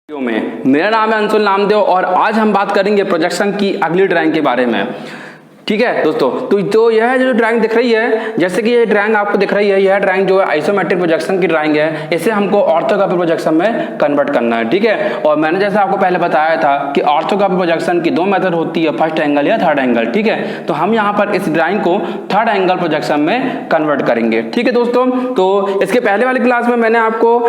में मेरा नाम है अंशुल नामदेव और आज हम बात करेंगे प्रोजेक्शन की अगली ड्राइंग के बारे में। ठीक है दोस्तों, तो यह जो ड्राइंग दिख रही है, जैसे कि ये ड्राइंग आपको दिख रही है, यह ड्राइंग जो है आइसोमेट्रिक प्रोजेक्शन की ड्राइंग है। इसे हमको ऑर्थोग्राफिक प्रोजेक्शन में कन्वर्ट करना है। ठीक है, और मैंने जैसे आपको पहले बताया था कि ऑर्थोग्राफिक प्रोजेक्शन की दो मेथड होती है, फर्स्ट एंगल या थर्ड एंगल। ठीक है, तो हम यहाँ पर इस ड्राइंग को थर्ड एंगल प्रोजेक्शन में कन्वर्ट करेंगे। ठीक है दोस्तों, तो इसके पहले वाली क्लास में मैंने आपको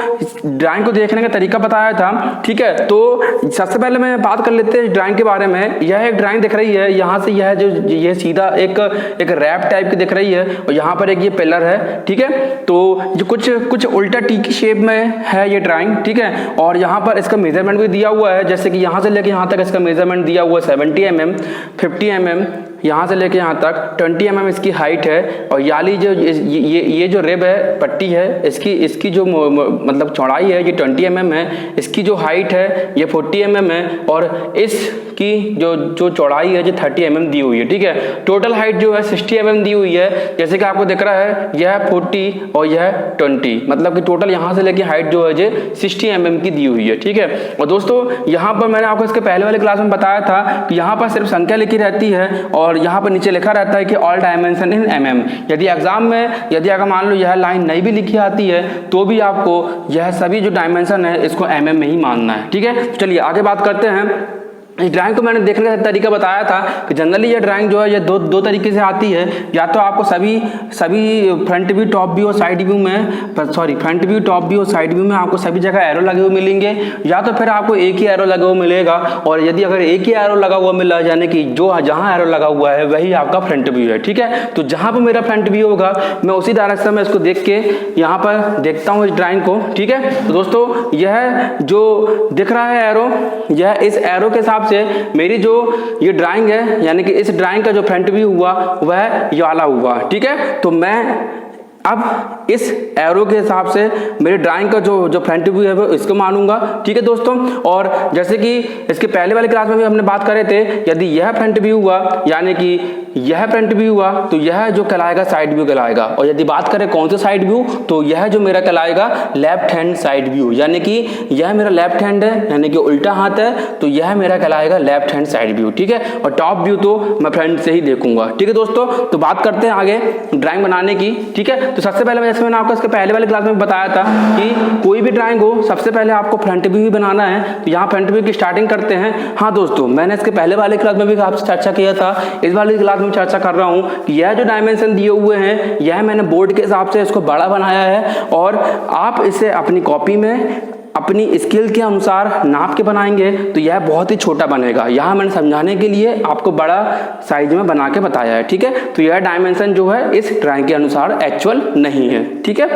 ड्राइंग को देखने का तरीका बताया था। ठीक है, तो सबसे पहले मैं बात कर लेते हैं इस ड्राइंग के बारे में। यह एक ड्राइंग दिख रही है, यहाँ से यह जो ये सीधा एक रैप टाइप की दिख रही है और यहाँ पर एक ये पिलर है। ठीक है, तो जो कुछ उल्टा टी की शेप में है ये ड्राइंग। ठीक है, और यहाँ पर इसका मेजरमेंट भी दिया हुआ है, जैसे कि यहाँ से लेके यहाँ तक इसका मेजरमेंट दिया हुआ है 70 mm, 50 mm, यहाँ से लेके यहाँ तक 20 mm इसकी हाइट है। और याली जो ये जो रिब है, पट्टी है, इसकी जो मतलब चौड़ाई है ये 20 mm है, इसकी जो हाइट है ये 40 mm है और इसकी जो चौड़ाई है ये 30 mm दी हुई है। ठीक है, टोटल हाइट जो है 60 mm दी हुई है, जैसे कि आपको दिख रहा है यह 40 और यह 20, मतलब कि टोटल यहाँ से लेके हाइट जो है ये 60 mm की दी हुई है। ठीक है, और दोस्तों यहाँ पर मैंने आपको इसके पहले वाले क्लास में बताया था कि यहाँ पर सिर्फ संख्या लिखी रहती है और यहाँ पर नीचे लिखा रहता है कि ऑल डायमेंशन इन mm। यदि एग्जाम में यदि अगर मान लो यह लाइन नहीं भी लिखी आती है तो भी आपको यह सभी जो डायमेंशन है इसको mm में ही मानना है। ठीक है, तो चलिए आगे बात करते हैं। इस ड्राइंग को मैंने देखने का तरीका बताया था कि जनरली ये ड्राइंग जो है ये दो तरीके से आती है। या तो आपको सभी फ्रंट व्यू, टॉप व्यू और साइड व्यू में, फ्रंट व्यू, टॉप व्यू और साइड व्यू में आपको सभी जगह एरो लगे हुए मिलेंगे, या तो फिर आपको एक ही एरो लगा हुआ मिलेगा। और यदि अगर एक ही एरो लगा हुआ मिला, यानी कि जो जहाँ एरो लगा हुआ है वही आपका फ्रंट व्यू है। ठीक है, तो जहाँ पर मेरा फ्रंट व्यू होगा मैं उसी डायरेक्शन में इसको देख के यहाँ पर देखता हूँ इस ड्राइंग को। ठीक है, तो दोस्तों यह जो दिख रहा है एरो, यह इस एरो के साथ से मेरी जो ये ड्राइंग है, यानी कि इस ड्राइंग का जो फ्रंट व्यू हुआ वह ये वाला हुआ। ठीक है, तो मैं अब इस एरो के हिसाब से मेरी ड्राइंग का जो फ्रंट व्यू है वो इसको मानूंगा। ठीक है दोस्तों, और जैसे कि इसके पहले वाले क्लास में भी हमने बात करे थे, यदि यह फ्रंट व्यू हुआ यानी कि यह फ्रंट व्यू हुआ तो यह जो कहलाएगा साइड व्यू कहलाएगा। और यदि बात करें कौन सा साइड व्यू, तो यह जो मेरा कहलाएगा लेफ्ट हैंड साइड व्यू, यानी कि यह मेरा लेफ्ट हैंड है, यानी कि उल्टा हाथ है, तो यह मेरा कहलाएगा लेफ्ट हैंड साइड व्यू। ठीक है, और टॉप व्यू तो मैं फ्रंट से ही देखूंगा। ठीक है दोस्तों, तो बात करते हैं आगे ड्राइंग बनाने की। ठीक है, तो सबसे पहले जैसे मैंने आपको इसके पहले वाले क्लास में बताया था कि कोई भी ड्राइंग हो सबसे पहले आपको फ्रंट व्यू ही बनाना है। तो यहाँ फ्रंट व्यू की स्टार्टिंग करते हैं। हाँ दोस्तों, मैंने इसके पहले वाले क्लास में भी आपसे चर्चा किया था, इस वाले क्लास में चर्चा कर रहा हूँ कि यह जो डायमेंशन दिए हुए हैं यह मैंने बोर्ड के हिसाब से इसको बड़ा बनाया है और आप इसे अपनी कॉपी में अपनी स्किल के अनुसार नाप के बनाएंगे तो यह बहुत ही छोटा बनेगा। यहाँ मैंने समझाने के लिए आपको बड़ा साइज में बना के बताया है। ठीक है, तो यह डायमेंशन जो है इस ड्राइंग के अनुसार एक्चुअल नहीं है। ठीक है,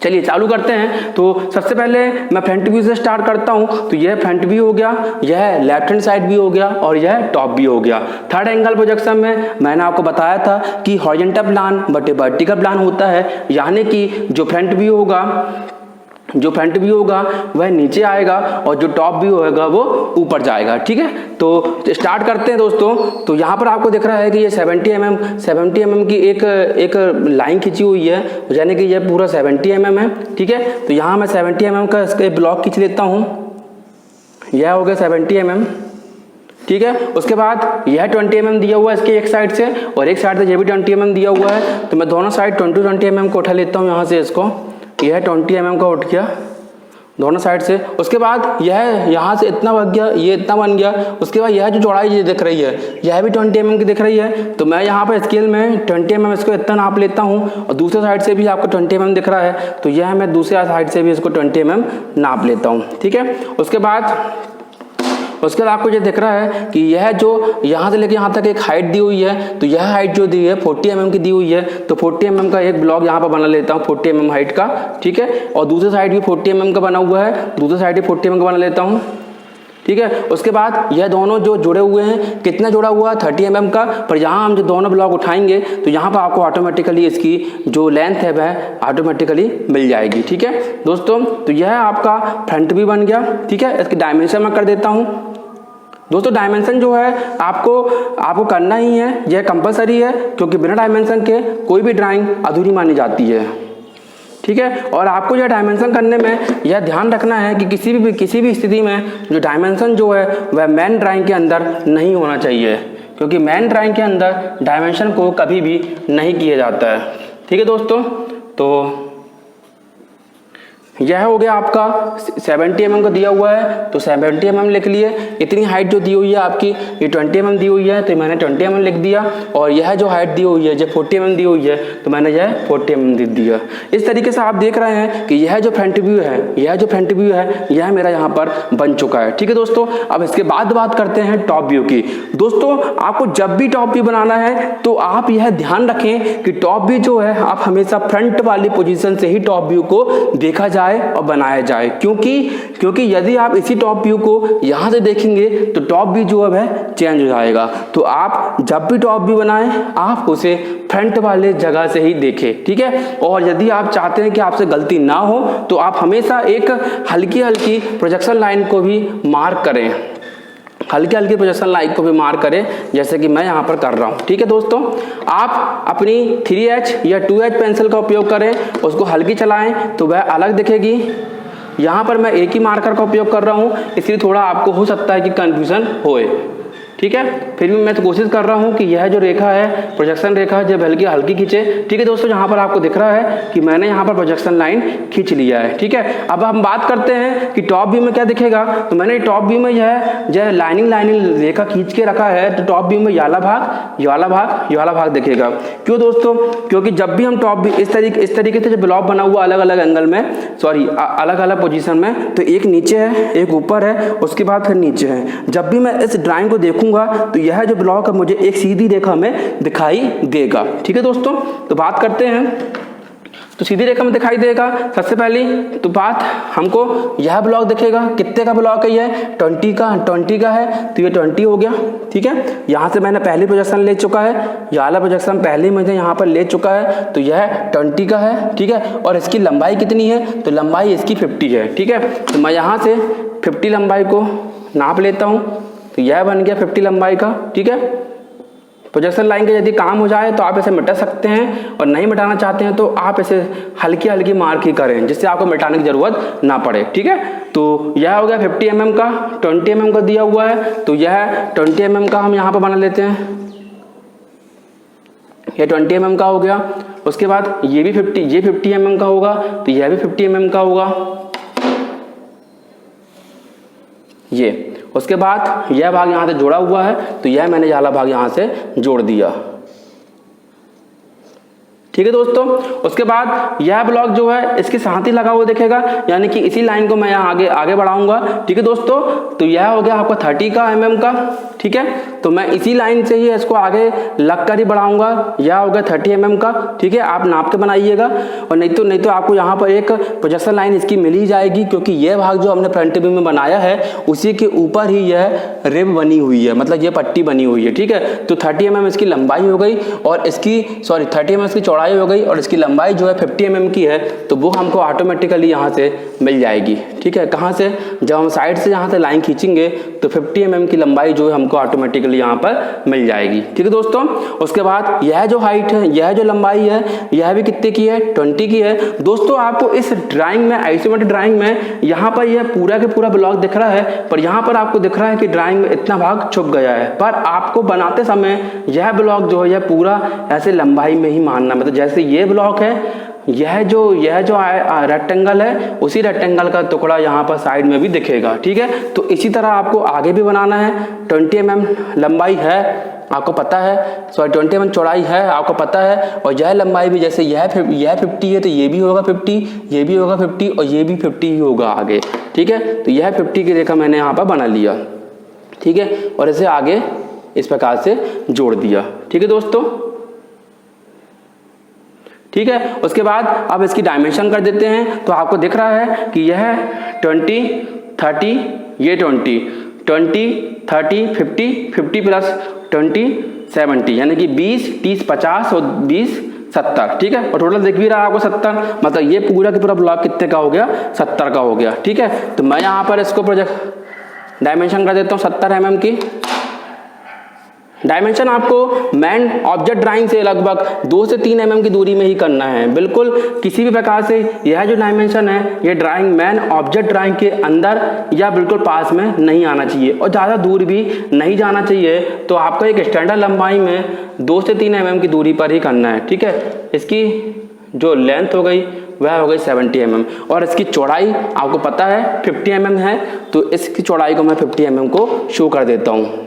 चलिए चालू करते हैं। तो सबसे पहले मैं फ्रंट व्यू से स्टार्ट करता हूं। तो यह फ्रंट व्यू हो गया, यह लेफ्ट हैंड साइड व्यू हो गया और यह टॉप व्यू हो गया। थर्ड एंगल प्रोजेक्शन में मैंने आपको बताया था कि हॉरिजॉन्टल प्लान बटे वर्टिकल प्लान होता है, यानी कि जो फ्रंट व्यू होगा वह नीचे आएगा और जो टॉप व्यू होगा वो ऊपर जाएगा। ठीक है, तो स्टार्ट करते हैं दोस्तों। तो यहाँ पर आपको दिख रहा है कि ये 70 mm की एक लाइन खींची हुई है, यानी कि ये पूरा 70 mm है। ठीक है, तो यहाँ मैं 70 mm का इसका ब्लॉक खींच लेता हूँ, यह हो गया 70 mm। ठीक है, उसके बाद यह 20 mm दिया हुआ है इसके एक साइड से और एक साइड से ये भी 20 mm दिया हुआ है। तो मैं दोनों साइड 20 mm को उठा लेता हूँ यहाँ से, इसको यह 20 mm का उठ गया दोनों साइड से। उसके बाद यह यहाँ से इतना बन गया, ये इतना बन गया। उसके बाद यह जो चौड़ाई ये दिख रही है यह भी 20 mm की दिख रही है। तो मैं यहाँ पर स्केल में 20 mm इसको इतना नाप लेता हूँ और दूसरे साइड से भी आपको 20 mm दिख रहा है, तो यह मैं दूसरे साइड से भी इसको 20 mm नाप लेता हूँ। ठीक है, उसके बाद आपको ये दिख रहा है कि यह जो यहाँ से लेके यहाँ तक एक हाइट दी हुई है, तो यह हाइट जो दी है 40 mm की दी हुई है। तो 40 mm का एक ब्लॉक यहाँ पर बना लेता हूँ 40 mm हाइट का। ठीक है, और दूसरे साइड भी 40 mm का बना हुआ है, दूसरे साइड भी 40 mm का बना लेता हूँ। ठीक है, उसके बाद यह दोनों जो जुड़े हुए हैं, कितना जुड़ा हुआ है 30 mm का, पर यहाँ हम जो दोनों ब्लॉक उठाएंगे तो यहाँ पर आपको ऑटोमेटिकली इसकी जो लेंथ है वह ऑटोमेटिकली मिल जाएगी। ठीक है दोस्तों, तो यह आपका फ्रंट भी बन गया। ठीक है, इसकी डायमेंशन मैं कर देता हूँ। दोस्तों डायमेंशन जो है आपको करना ही है, यह कंपलसरी है, क्योंकि बिना डायमेंशन के कोई भी ड्राइंग अधूरी मानी जाती है। ठीक है। और आपको यह डायमेंशन करने में यह ध्यान रखना है कि किसी भी स्थिति में जो डायमेंशन जो है वह मेन ड्राइंग के अंदर नहीं होना चाहिए, क्योंकि मेन ड्राइंग के अंदर डायमेंशन को कभी भी नहीं किया जाता है। ठीक है दोस्तों, तो यह हो गया आपका 70 mm का दिया हुआ है, तो 70 mm लिख लिए। इतनी हाइट जो दी हुई है आपकी, ये 20 mm दी हुई है, तो मैंने 20 mm लिख दिया। और यह जो हाइट दी हुई है, जो 40 mm दी हुई है, तो मैंने यह 40 mm लिख दिया। इस तरीके से आप देख रहे हैं कि यह जो फ्रंट व्यू है, यह मेरा यहाँ पर बन चुका है। ठीक है दोस्तों, अब इसके बाद बात करते हैं टॉप व्यू की। दोस्तों, आपको जब भी टॉप व्यू बनाना है तो आप यह ध्यान रखें कि टॉप व्यू जो है आप हमेशा फ्रंट वाली पोजीशन से ही टॉप व्यू को देखा जाए और बनाया जाए, क्योंकि यदि आप इसी टॉप व्यू को यहां से देखेंगे तो टॉप व्यू जो है चेंज हो जाएगा। तो आप जब भी टॉप व्यू बनाएं आप उसे फ्रंट वाले जगह से ही देखें। ठीक है। और यदि आप चाहते हैं कि आपसे गलती ना हो तो आप हमेशा एक हल्की हल्की प्रोजेक्शन लाइन को भी मार्क करें, हल्की प्रोजेक्शन लाइन को भी मार्क करें, जैसे कि मैं यहाँ पर कर रहा हूँ। ठीक है दोस्तों, आप अपनी 3H या 2H पेंसिल का उपयोग करें, उसको हल्की चलाएं तो वह अलग दिखेगी। यहाँ पर मैं एक ही मार्कर का उपयोग कर रहा हूँ, इसलिए थोड़ा आपको हो सकता है कि कन्फ्यूजन होए। ठीक है, फिर भी मैं तो कोशिश कर रहा हूं कि यह जो रेखा है, प्रोजेक्शन रेखा है, जब हल्की खींचे। ठीक है दोस्तों, यहाँ पर आपको दिख रहा है कि मैंने यहाँ पर प्रोजेक्शन लाइन खींच लिया है। ठीक है, अब हम बात करते हैं कि टॉप व्यू में क्या दिखेगा। तो मैंने टॉप व्यू में यह लाइनिंग रेखा खींच के रखा है, तो टॉप व्यू में ये वाला भाग दिखेगा। क्यों दोस्तों? क्योंकि जब भी हम टॉप व्यू इस तरीके से जो ब्लॉक बना हुआ अलग अलग एंगल में, अलग अलग पोजिशन में, तो एक नीचे है, एक ऊपर है, उसके बाद फिर नीचे है। जब भी मैं इस ड्राइंग को देखूंगा तो यह जो ब्लॉक है मुझे एक सीधी रेखा में दिखाई देगा। ठीक है दोस्तों, तो बात करते हैं, तो सीधी रेखा में दिखाई देगा। सबसे पहली तो बात हमको यह ब्लॉक दिखेगा, कितने का ब्लॉक है, यह 20 का है, तो ये 20 हो गया। ठीक है, यहाँ से मैंने पहली प्रोजेक्शन ले चुका है, यह वाला प्रोजेक्शन पहले मुझे यहाँ पर ले चुका है, तो यह 20 का है। ठीक है, और इसकी लंबाई कितनी है, तो लंबाई इसकी 50 है। ठीक है, तो मैं यहाँ से 50 लंबाई को नाप लेता हूँ, तो यह बन गया 50 लंबाई का। ठीक है, प्रोजेक्शन लाइन का यदि काम हो जाए तो आप इसे मिटा सकते हैं, और नहीं मिटाना चाहते हैं तो आप इसे हल्की मार्क ही करें, जिससे आपको मिटाने की जरूरत ना पड़े। ठीक है, तो यह हो गया 50 mm का, 20 mm का दिया हुआ है, तो यह 20 mm का हम यहाँ पर बना लेते हैं। यह 20 mm का हो गया। उसके बाद ये 50 mm का होगा, तो यह भी 50 mm का होगा ये। उसके बाद यह भाग यहाँ से जोड़ा हुआ है, तो यह मैंने वाला भाग यहाँ से जोड़ दिया। ठीक है दोस्तों, उसके बाद यह ब्लॉक जो है इसके साथ ही लगा हुआ दिखेगा, यानी कि इसी लाइन को मैं यहाँ आगे बढ़ाऊंगा। ठीक है दोस्तों, तो यह हो गया आपका 30 का mm का। ठीक है, तो मैं इसी लाइन से ही इसको आगे लग कर ही बढ़ाऊंगा। यह हो गया 30 mm का। ठीक है, आप नाप के बनाइएगा, और नहीं तो आपको यहाँ पर एक प्रोजेक्शन लाइन इसकी मिल ही जाएगी, क्योंकि यह भाग जो हमने फ्रंट व्यू में बनाया है उसी के ऊपर ही यह रिब बनी हुई है, मतलब यह पट्टी बनी हुई है। ठीक है, तो 30 mm इसकी लंबाई हो गई, और 30 mm इसकी चौड़ाई हो गई, और इसकी लंबाई जो है 50 mm की है, तो वो हमको ऑटोमेटिकली यहाँ से मिल जाएगी। ठीक है, कहाँ से? जब हम साइड से यहाँ से लाइन खींचेंगे तो 50 mm की लंबाई जो है हमको ऑटोमेटिकली यहाँ पर मिल जाएगी। ठीक है दोस्तों, उसके बाद यह जो हाइट है, यह जो लंबाई है, यह भी कितने की है? 20 की है। दोस्तों, आपको इस ड्राइंग में, आइसोमेट्रिक ड्राइंग में, यहाँ पर यह पूरा के पूरा ब्लॉक दिख रहा है, पर यहाँ पर आपको दिख रहा है कि ड्राइंग में इतना भाग छुप गया है, पर आपको बनाते समय यह ब्लॉक जो है यह पूरा ऐसे लंबाई में ही मानना, मतलब जैसे ये ब्लॉक है, यह जो रेक्टेंगल है, उसी रेक्टेंगल का टुकड़ा यहाँ पर साइड में भी दिखेगा। ठीक है, तो इसी तरह आपको आगे भी बनाना है। 20 mm लंबाई है, आपको पता है, 20 mm चौड़ाई है, आपको पता है, और यह लंबाई भी, जैसे यह 50 है तो ये भी होगा 50, ये भी होगा 50, और ये भी 50 ही होगा आगे। ठीक है, तो यह 50 की रेखा मैंने यहाँ पर बना लिया। ठीक है, और इसे आगे इस प्रकार से जोड़ दिया। ठीक है दोस्तों, ठीक है, उसके बाद अब इसकी डायमेंशन कर देते हैं। तो आपको दिख रहा है कि यह 20, 30, ये 20, 30, 50 प्लस 20, 70, यानी कि 20, 30, 50 और 20, 70। ठीक है, और टोटल दिख भी रहा है आपको 70, मतलब ये पूरा का पूरा ब्लॉक कितने का हो गया? 70 का हो गया। ठीक है, तो मैं यहाँ पर इसको डायमेंशन कर देता हूँ 70 mm की। डायमेंशन आपको मैन ऑब्जेक्ट ड्राइंग से लगभग 2 से 3 mm की दूरी में ही करना है। बिल्कुल किसी भी प्रकार से यह जो डायमेंशन है ये ड्राइंग मैन ऑब्जेक्ट ड्राइंग के अंदर या बिल्कुल पास में नहीं आना चाहिए और ज़्यादा दूर भी नहीं जाना चाहिए। तो आपको एक स्टैंडर्ड लंबाई में 2 से 3 mm की दूरी पर ही करना है। ठीक है, इसकी जो लेंथ हो गई वह हो गई 70 mm और इसकी चौड़ाई आपको पता है 50 mm है, तो इसकी चौड़ाई को मैं 50 mm को शो कर देता हूँ।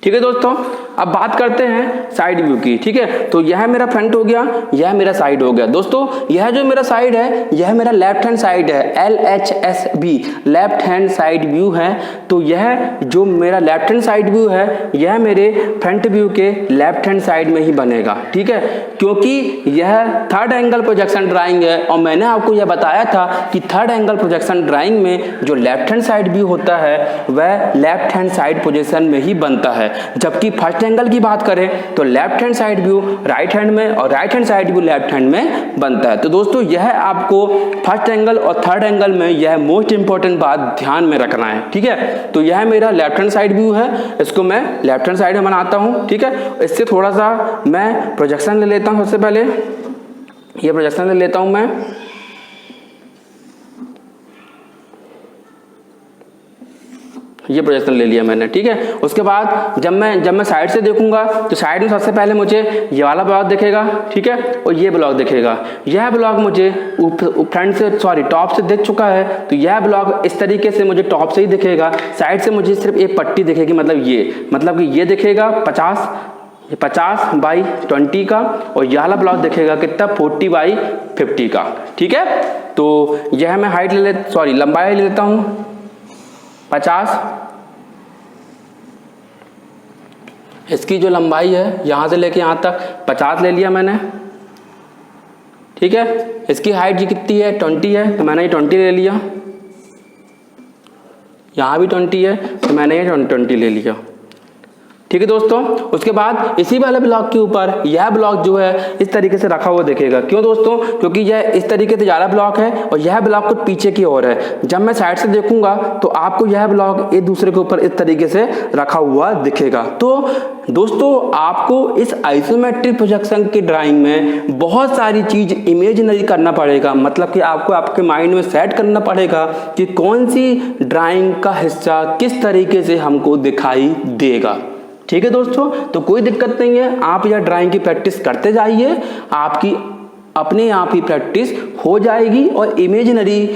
ठीक है दोस्तों, अब बात करते हैं साइड व्यू की। ठीक है, तो यह मेरा फ्रंट हो गया, यह मेरा साइड हो गया। दोस्तों यह जो मेरा साइड है यह मेरा लेफ्ट हैंड साइड है, LHSB left hand side view है। तो यह जो मेरा लेफ्ट हैंड साइड व्यू है यह मेरे फ्रंट व्यू के लेफ्ट हैंड साइड में ही बनेगा। ठीक है, क्योंकि यह थर्ड एंगल प्रोजेक्शन ड्राइंग है और मैंने आपको यह बताया था कि थर्ड एंगल प्रोजेक्शन ड्राइंग में जो लेफ्ट हैंड साइड व्यू होता है वह लेफ्ट हैंड साइड पोजीशन में ही बनता है, जबकि फर्स्ट एंगल की बात करें तो left hand side view right hand में और right hand side view left hand में बनता है। तो दोस्तों यह आपको फर्स्ट एंगल और थर्ड एंगल में यह मोस्ट इंपॉर्टेंट बात ध्यान में रखना है। ठीक है, तो यह मेरा लेफ्ट हैंड साइड व्यू है, इसको मैं लेफ्ट हैंड साइड में बनाता हूं। ठीक है, इससे थोड़ा सा मैं प्रोजेक्शन ले लेता हूं। सबसे पहले ये प्रोजेक्शन ले लेता हूं मैं। ये प्रोजेक्शन ले लिया मैंने। ठीक है, उसके बाद जब मैं साइड से देखूंगा तो साइड में सबसे पहले मुझे ये वाला ब्लॉक दिखेगा। ठीक है, और ये ब्लॉक दिखेगा। यह ब्लॉक मुझे फ्रंट से टॉप से दिख चुका है, तो यह ब्लॉक इस तरीके से मुझे टॉप से ही दिखेगा। साइड से मुझे सिर्फ एक पट्टी दिखेगी, मतलब कि ये दिखेगा 50 बाई 20 का, और यह वाला ब्लॉक दिखेगा कितना 40 बाई 50 का। ठीक है, तो यह मैं लंबाई ले लेता हूं 50। इसकी जो लंबाई है यहां से लेके यहां तक 50 ले लिया मैंने। ठीक है, इसकी हाइट कितनी है 20 है, तो मैंने ये 20 ले लिया। यहां भी 20 है तो मैंने ये 20 ले लिया। ठीक है दोस्तों, उसके बाद इसी वाले ब्लॉक के ऊपर यह ब्लॉक जो है इस तरीके से रखा हुआ दिखेगा। क्यों दोस्तों? क्योंकि यह इस तरीके से ज़्यादा ब्लॉक है और यह ब्लॉक कुछ पीछे की ओर है। जब मैं साइड से देखूंगा तो आपको यह ब्लॉक एक दूसरे के ऊपर इस तरीके से रखा हुआ दिखेगा। तो दोस्तों आपको इस आइसोमेट्रिक प्रोजेक्शन की ड्राइंग में बहुत सारी चीज इमेजिनरी करना पड़ेगा, मतलब कि आपको आपके माइंड में सेट करना पड़ेगा कि कौन सी ड्राइंग का हिस्सा किस तरीके से हमको दिखाई देगा। ठीक है दोस्तों, तो कोई दिक्कत नहीं है, आप यह ड्राइंग की प्रैक्टिस करते जाइए, आपकी अपने आप ही प्रैक्टिस हो जाएगी और इमेजिनरी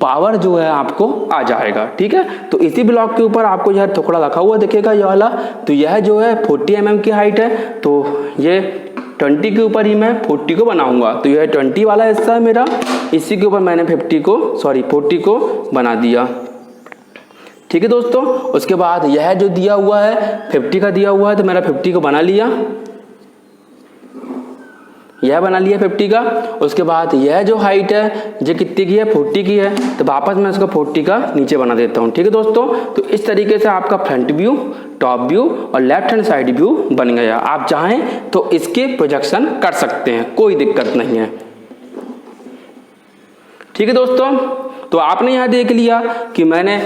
पावर जो है आपको आ जाएगा। ठीक है, तो इसी ब्लॉक के ऊपर आपको यह टुकड़ा रखा हुआ दिखेगा ये वाला, तो यह जो है 40 mm की हाइट है, तो ये 20 के ऊपर ही मैं 40 को बनाऊंगा। तो यह 20 वाला हिस्सा है मेरा, इसी के ऊपर मैंने 40 को बना दिया। ठीक है दोस्तों, उसके बाद यह जो दिया हुआ है 50 का दिया हुआ है, तो मैंने 50 को बना लिया, यह बना लिया 50 का। उसके बाद यह जो हाइट है ये कितनी की है 40 की है, तो वापस मैं इसको 40 का नीचे बना देता हूँ। ठीक है दोस्तों, तो इस तरीके से आपका फ्रंट व्यू, टॉप व्यू और लेफ्ट हैंड साइड व्यू बन गया। आप चाहें तो इसके प्रोजेक्शन कर सकते हैं, कोई दिक्कत नहीं है। ठीक है दोस्तों, तो आपने यहाँ देख लिया कि मैंने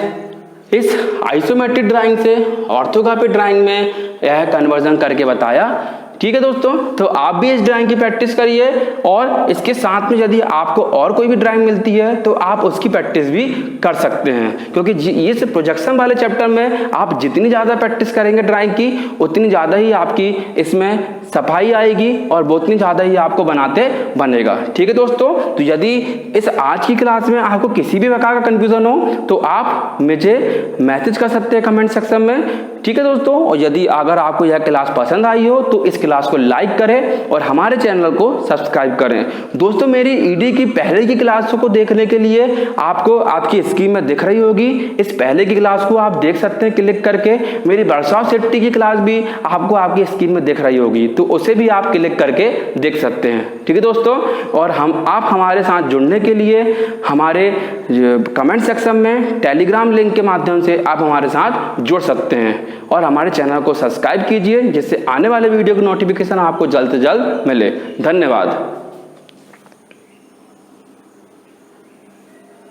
इस आइसोमेट्रिक ड्राइंग से ऑर्थोग्राफिक ड्राइंग में यह कन्वर्जन करके बताया। ठीक है दोस्तों, तो आप भी इस ड्राइंग की प्रैक्टिस करिए और इसके साथ में यदि आपको और कोई भी ड्राइंग मिलती है तो आप उसकी प्रैक्टिस भी कर सकते हैं, क्योंकि इस प्रोजेक्शन वाले चैप्टर में आप जितनी ज़्यादा प्रैक्टिस करेंगे ड्राइंग की उतनी ज़्यादा ही आपकी इसमें सफाई आएगी और उतनी ज़्यादा ही आपको बनाते बनेगा। ठीक है दोस्तों, तो यदि इस आज की क्लास में आपको किसी भी प्रकार का कंफ्यूजन हो तो आप मुझे मैसेज कर सकते हैं कमेंट सेक्शन में। ठीक है दोस्तों, और यदि अगर आपको यह क्लास पसंद आई हो तो इस क्लास को लाइक करें और हमारे चैनल को सब्सक्राइब करें। दोस्तों मेरी ईडी की पहले की क्लासों को देखने के लिए आपको आपकी स्क्रीन में दिख रही होगी, इस पहले की क्लास को आप देख सकते हैं क्लिक करके। मेरी वर्कशॉप सेफ्टी की क्लास भी आपको आपकी स्क्रीन में दिख रही होगी, तो उसे भी आप क्लिक करके देख सकते हैं। ठीक है दोस्तों, और आप हमारे साथ जुड़ने के लिए हमारे कमेंट सेक्शन में टेलीग्राम लिंक के माध्यम से आप हमारे साथ जुड़ सकते हैं। और हमारे चैनल को सब्सक्राइब कीजिए जिससे आने वाले वीडियो की नोटिफिकेशन आपको जल्द से जल्द मिले। धन्यवाद।